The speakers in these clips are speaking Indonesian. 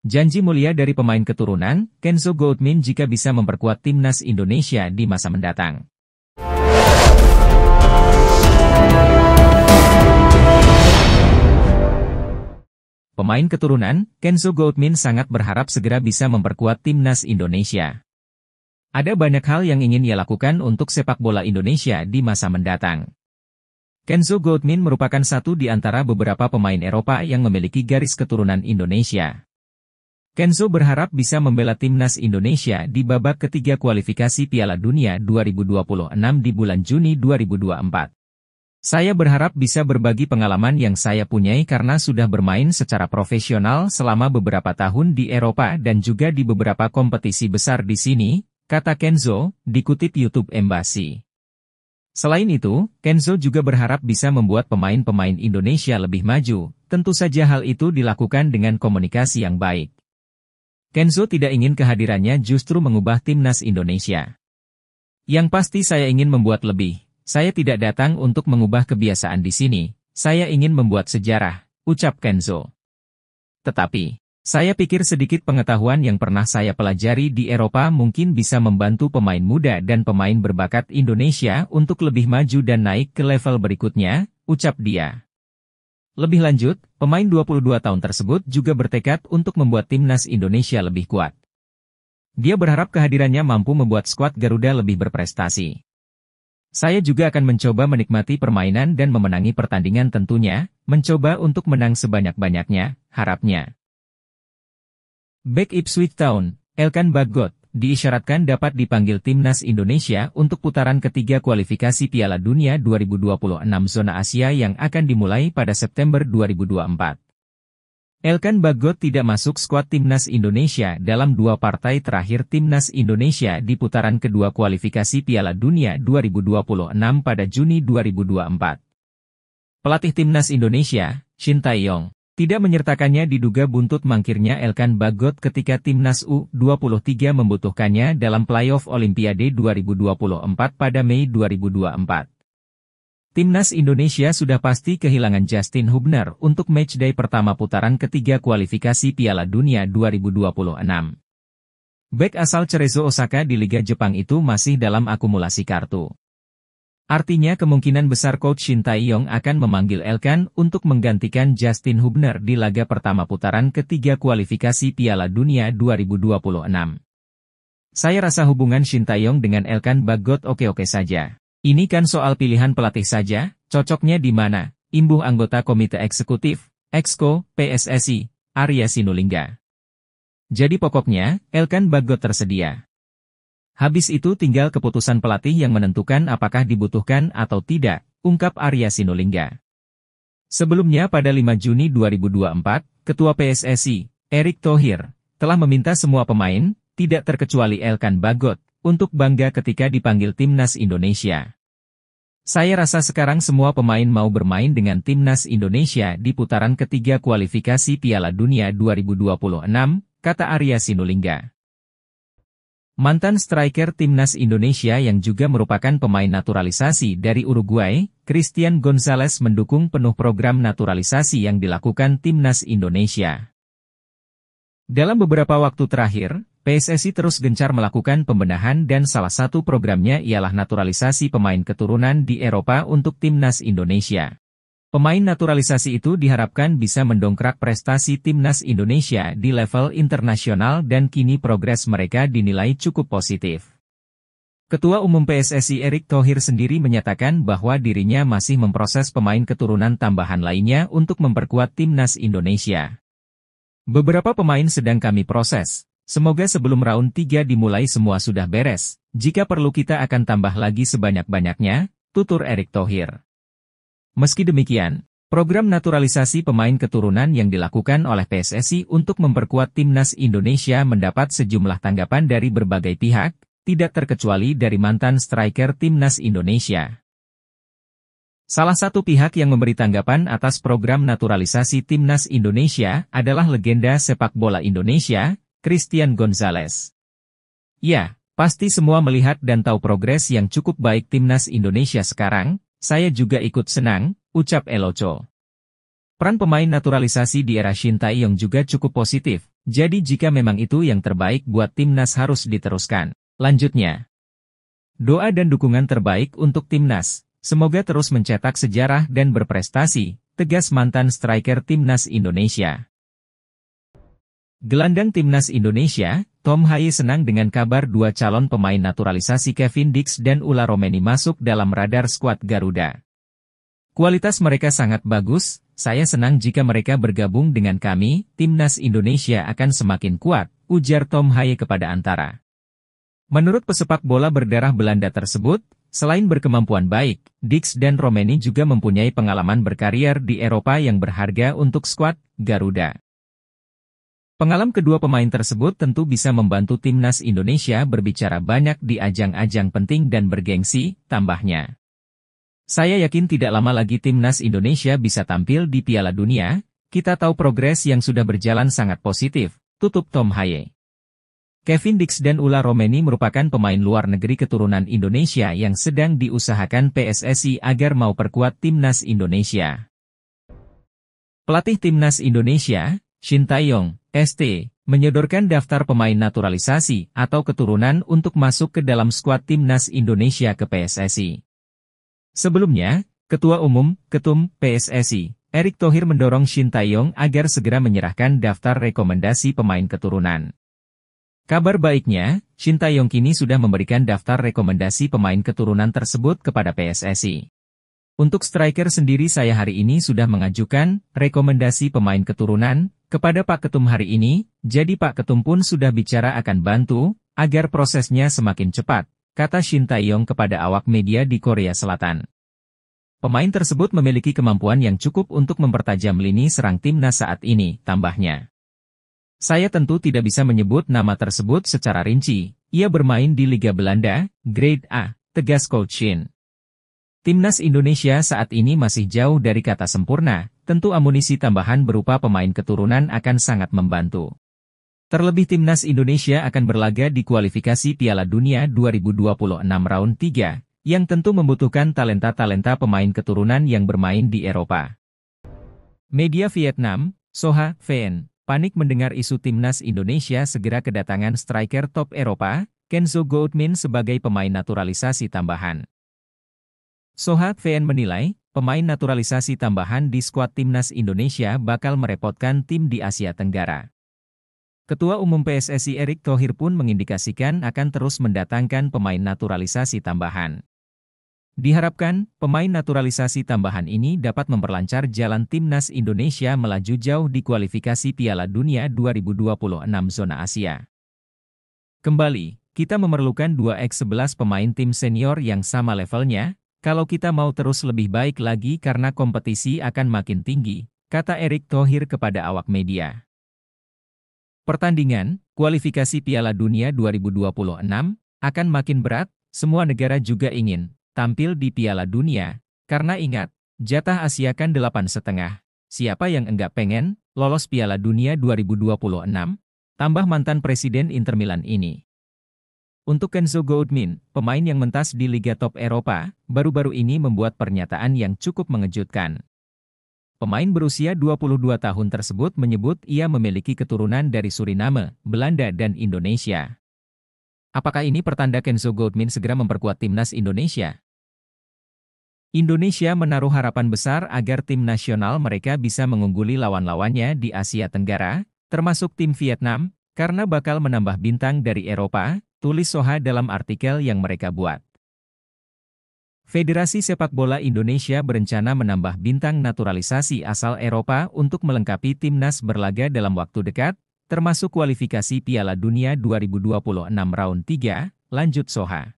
Janji mulia dari pemain keturunan, Kenzo Goutmin jika bisa memperkuat timnas Indonesia di masa mendatang. Pemain keturunan, Kenzo Goutmin sangat berharap segera bisa memperkuat timnas Indonesia. Ada banyak hal yang ingin ia lakukan untuk sepak bola Indonesia di masa mendatang. Kenzo Goutmin merupakan satu di antara beberapa pemain Eropa yang memiliki garis keturunan Indonesia. Kenzo berharap bisa membela timnas Indonesia di babak ketiga kualifikasi Piala Dunia 2026 di bulan Juni 2024. Saya berharap bisa berbagi pengalaman yang saya punyai karena sudah bermain secara profesional selama beberapa tahun di Eropa dan juga di beberapa kompetisi besar di sini, kata Kenzo, dikutip YouTube Embassy. Selain itu, Kenzo juga berharap bisa membuat pemain-pemain Indonesia lebih maju, tentu saja hal itu dilakukan dengan komunikasi yang baik. Kenzo tidak ingin kehadirannya justru mengubah timnas Indonesia. Yang pasti saya ingin membuat lebih. Saya tidak datang untuk mengubah kebiasaan di sini, saya ingin membuat sejarah, ucap Kenzo. Tetapi, saya pikir sedikit pengetahuan yang pernah saya pelajari di Eropa mungkin bisa membantu pemain muda dan pemain berbakat Indonesia untuk lebih maju dan naik ke level berikutnya, ucap dia. Lebih lanjut, pemain 22 tahun tersebut juga bertekad untuk membuat timnas Indonesia lebih kuat. Dia berharap kehadirannya mampu membuat skuad Garuda lebih berprestasi. Saya juga akan mencoba menikmati permainan dan memenangi pertandingan tentunya, mencoba untuk menang sebanyak-banyaknya, harapnya. Bek Ipswich Town, Elkan Bagot, diisyaratkan dapat dipanggil timnas Indonesia untuk putaran ketiga kualifikasi Piala Dunia 2026 zona Asia yang akan dimulai pada September 2024. Elkan Bagot tidak masuk skuad timnas Indonesia dalam dua partai terakhir timnas Indonesia di putaran kedua kualifikasi Piala Dunia 2026 pada Juni 2024. Pelatih timnas Indonesia, Shin Tae-yong, tidak menyertakannya diduga buntut mangkirnya Elkan Bagot ketika timnas U23 membutuhkannya dalam playoff Olimpiade 2024 pada Mei 2024. Timnas Indonesia sudah pasti kehilangan Justin Hubner untuk matchday pertama putaran ketiga kualifikasi Piala Dunia 2026. Bek asal Cerezo Osaka di Liga Jepang itu masih dalam akumulasi kartu. Artinya kemungkinan besar coach Shin Tae-yong akan memanggil Elkan untuk menggantikan Justin Hubner di laga pertama putaran ketiga kualifikasi Piala Dunia 2026. Saya rasa hubungan Shin Tae-yong dengan Elkan Bagot oke-oke saja. Ini kan soal pilihan pelatih saja, cocoknya di mana, imbuh anggota Komite Eksekutif, Exco, PSSI, Arya Sinulinga. Jadi pokoknya, Elkan Bagot tersedia. Habis itu tinggal keputusan pelatih yang menentukan apakah dibutuhkan atau tidak, ungkap Arya Sinulinga. Sebelumnya pada 5 Juni 2024, Ketua PSSI, Erick Thohir, telah meminta semua pemain, tidak terkecuali Elkan Bagot, untuk bangga ketika dipanggil timnas Indonesia. Saya rasa sekarang semua pemain mau bermain dengan timnas Indonesia di putaran ketiga kualifikasi Piala Dunia 2026, kata Arya Sinulinga. Mantan striker timnas Indonesia yang juga merupakan pemain naturalisasi dari Uruguay, Christian Gonzalez mendukung penuh program naturalisasi yang dilakukan timnas Indonesia. Dalam beberapa waktu terakhir, PSSI terus gencar melakukan pembenahan dan salah satu programnya ialah naturalisasi pemain keturunan di Eropa untuk timnas Indonesia. Pemain naturalisasi itu diharapkan bisa mendongkrak prestasi timnas Indonesia di level internasional dan kini progres mereka dinilai cukup positif. Ketua Umum PSSI Erick Thohir sendiri menyatakan bahwa dirinya masih memproses pemain keturunan tambahan lainnya untuk memperkuat timnas Indonesia. Beberapa pemain sedang kami proses. Semoga sebelum round 3 dimulai semua sudah beres, jika perlu kita akan tambah lagi sebanyak-banyaknya, tutur Erick Thohir. Meski demikian, program naturalisasi pemain keturunan yang dilakukan oleh PSSI untuk memperkuat timnas Indonesia mendapat sejumlah tanggapan dari berbagai pihak, tidak terkecuali dari mantan striker timnas Indonesia. Salah satu pihak yang memberi tanggapan atas program naturalisasi timnas Indonesia adalah legenda sepak bola Indonesia, Christian Gonzalez. Ya, pasti semua melihat dan tahu progres yang cukup baik timnas Indonesia sekarang, saya juga ikut senang, ucap Eloco. Peran pemain naturalisasi di era Shin Tae-yong juga cukup positif, Jadi jika memang itu yang terbaik buat timnas harus diteruskan. Lanjutnya, doa dan dukungan terbaik untuk timnas. Semoga terus mencetak sejarah dan berprestasi, tegas mantan striker timnas Indonesia. Gelandang timnas Indonesia, Tom Haye senang dengan kabar dua calon pemain naturalisasi Kevin Dix dan Ula Romeni masuk dalam radar skuad Garuda. Kualitas mereka sangat bagus, saya senang jika mereka bergabung dengan kami, timnas Indonesia akan semakin kuat, ujar Tom Haye kepada Antara. Menurut pesepak bola berdarah Belanda tersebut, selain berkemampuan baik, Dix dan Romeni juga mempunyai pengalaman berkarier di Eropa yang berharga untuk skuad Garuda. Pengalaman kedua pemain tersebut tentu bisa membantu timnas Indonesia berbicara banyak di ajang-ajang penting dan bergengsi, tambahnya. Saya yakin tidak lama lagi timnas Indonesia bisa tampil di Piala Dunia, kita tahu progres yang sudah berjalan sangat positif, tutup Tom Haye. Kevin Dix dan Ula Romeni merupakan pemain luar negeri keturunan Indonesia yang sedang diusahakan PSSI agar mau perkuat timnas Indonesia. Pelatih timnas Indonesia, Shin Tae-yong, ST, menyodorkan daftar pemain naturalisasi atau keturunan untuk masuk ke dalam skuad timnas Indonesia ke PSSI. Sebelumnya, Ketua Umum, Ketum, PSSI, Erick Thohir mendorong Shin Tae-yong agar segera menyerahkan daftar rekomendasi pemain keturunan. Kabar baiknya, Shin Tae-yong kini sudah memberikan daftar rekomendasi pemain keturunan tersebut kepada PSSI. Untuk striker sendiri saya hari ini sudah mengajukan rekomendasi pemain keturunan kepada Pak Ketum hari ini, jadi Pak Ketum pun sudah bicara akan bantu agar prosesnya semakin cepat, kata Shin Tae-yong kepada awak media di Korea Selatan. Pemain tersebut memiliki kemampuan yang cukup untuk mempertajam lini serang timnas saat ini, tambahnya. Saya tentu tidak bisa menyebut nama tersebut secara rinci, ia bermain di Liga Belanda, Grade A, tegas Coach Shin. Timnas Indonesia saat ini masih jauh dari kata sempurna, tentu amunisi tambahan berupa pemain keturunan akan sangat membantu. Terlebih timnas Indonesia akan berlaga di kualifikasi Piala Dunia 2026 round 3, yang tentu membutuhkan talenta-talenta pemain keturunan yang bermain di Eropa. Media Vietnam, Soha, VN, panik mendengar isu timnas Indonesia segera kedatangan striker top Eropa, Kenzo Goutmin sebagai pemain naturalisasi tambahan. Soha, VN menilai, pemain naturalisasi tambahan di skuad timnas Indonesia bakal merepotkan tim di Asia Tenggara. Ketua Umum PSSI Erick Thohir pun mengindikasikan akan terus mendatangkan pemain naturalisasi tambahan. Diharapkan, pemain naturalisasi tambahan ini dapat memperlancar jalan timnas Indonesia melaju jauh di kualifikasi Piala Dunia 2026 zona Asia. Kembali, kita memerlukan 2x11 pemain tim senior yang sama levelnya, kalau kita mau terus lebih baik lagi karena kompetisi akan makin tinggi, kata Erick Thohir kepada awak media. Pertandingan, kualifikasi Piala Dunia 2026, akan makin berat, semua negara juga ingin tampil di Piala Dunia, karena ingat, jatah Asia kan 8,5, siapa yang enggak pengen lolos Piala Dunia 2026, tambah mantan Presiden Inter Milan ini. Untuk Kenzo Goutmin, pemain yang mentas di Liga Top Eropa, baru-baru ini membuat pernyataan yang cukup mengejutkan. Pemain berusia 22 tahun tersebut menyebut ia memiliki keturunan dari Suriname, Belanda dan Indonesia. Apakah ini pertanda Kenzo Goutmin segera memperkuat timnas Indonesia? Indonesia menaruh harapan besar agar tim nasional mereka bisa mengungguli lawan-lawannya di Asia Tenggara, termasuk tim Vietnam, karena bakal menambah bintang dari Eropa, tulis Soha dalam artikel yang mereka buat. Federasi Sepak Bola Indonesia berencana menambah bintang naturalisasi asal Eropa untuk melengkapi timnas berlaga dalam waktu dekat, termasuk kualifikasi Piala Dunia 2026 round 3, lanjut Soha.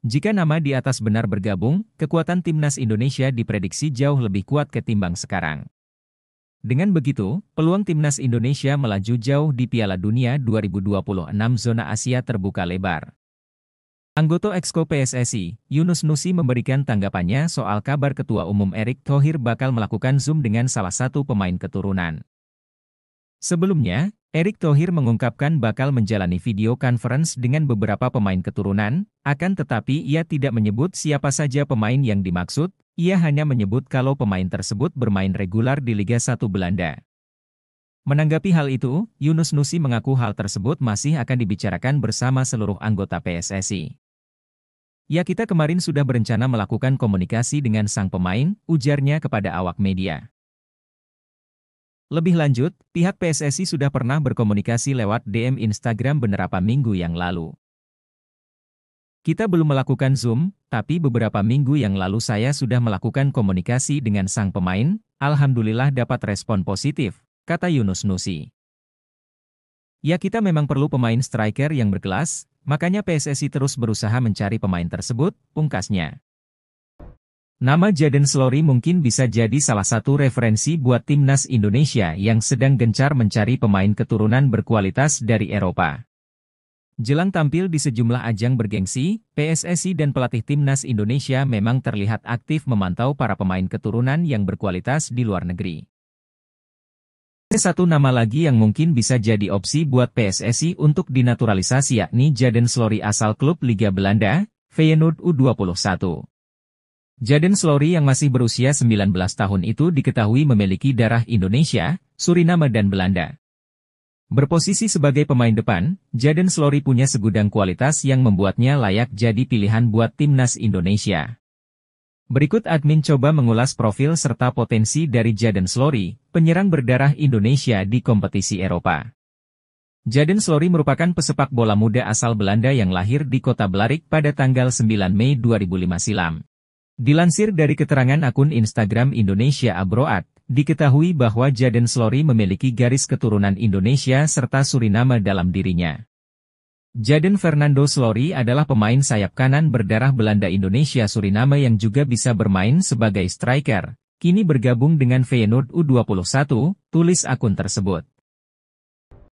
Jika nama di atas benar bergabung, kekuatan timnas Indonesia diprediksi jauh lebih kuat ketimbang sekarang. Dengan begitu, peluang timnas Indonesia melaju jauh di Piala Dunia 2026 zona Asia terbuka lebar. Anggota Exco PSSI, Yunus Nusi memberikan tanggapannya soal kabar Ketua Umum Erick Thohir bakal melakukan Zoom dengan salah satu pemain keturunan. Sebelumnya, Erick Thohir mengungkapkan bakal menjalani video conference dengan beberapa pemain keturunan, akan tetapi ia tidak menyebut siapa saja pemain yang dimaksud, ia hanya menyebut kalau pemain tersebut bermain regular di Liga 1 Belanda. Menanggapi hal itu, Yunus Nusi mengaku hal tersebut masih akan dibicarakan bersama seluruh anggota PSSI. Ya, kita kemarin sudah berencana melakukan komunikasi dengan sang pemain, ujarnya kepada awak media. Lebih lanjut, pihak PSSI sudah pernah berkomunikasi lewat DM Instagram beberapa minggu yang lalu. Kita belum melakukan Zoom, tapi beberapa minggu yang lalu saya sudah melakukan komunikasi dengan sang pemain, alhamdulillah dapat respon positif, kata Yunus Nusi. Ya, kita memang perlu pemain striker yang berkelas, makanya PSSI terus berusaha mencari pemain tersebut, pungkasnya. Nama Jadon Slory mungkin bisa jadi salah satu referensi buat timnas Indonesia yang sedang gencar mencari pemain keturunan berkualitas dari Eropa. Jelang tampil di sejumlah ajang bergengsi, PSSI dan pelatih timnas Indonesia memang terlihat aktif memantau para pemain keturunan yang berkualitas di luar negeri. Satu nama lagi yang mungkin bisa jadi opsi buat PSSI untuk dinaturalisasi yakni Jadon Slory asal klub Liga Belanda, Feyenoord U21. Jadon Slory yang masih berusia 19 tahun itu diketahui memiliki darah Indonesia, Suriname dan Belanda. Berposisi sebagai pemain depan, Jadon Slory punya segudang kualitas yang membuatnya layak jadi pilihan buat timnas Indonesia. Berikut admin coba mengulas profil serta potensi dari Jadon Slory, penyerang berdarah Indonesia di kompetisi Eropa. Jadon Slory merupakan pesepak bola muda asal Belanda yang lahir di kota Blarik pada tanggal 9 Mei 2005 silam. Dilansir dari keterangan akun Instagram Indonesia Abroad, diketahui bahwa Jadon Slory memiliki garis keturunan Indonesia serta Suriname dalam dirinya. Jadon Fernando Slory adalah pemain sayap kanan berdarah Belanda Indonesia Suriname yang juga bisa bermain sebagai striker, kini bergabung dengan Feyenoord U21, tulis akun tersebut.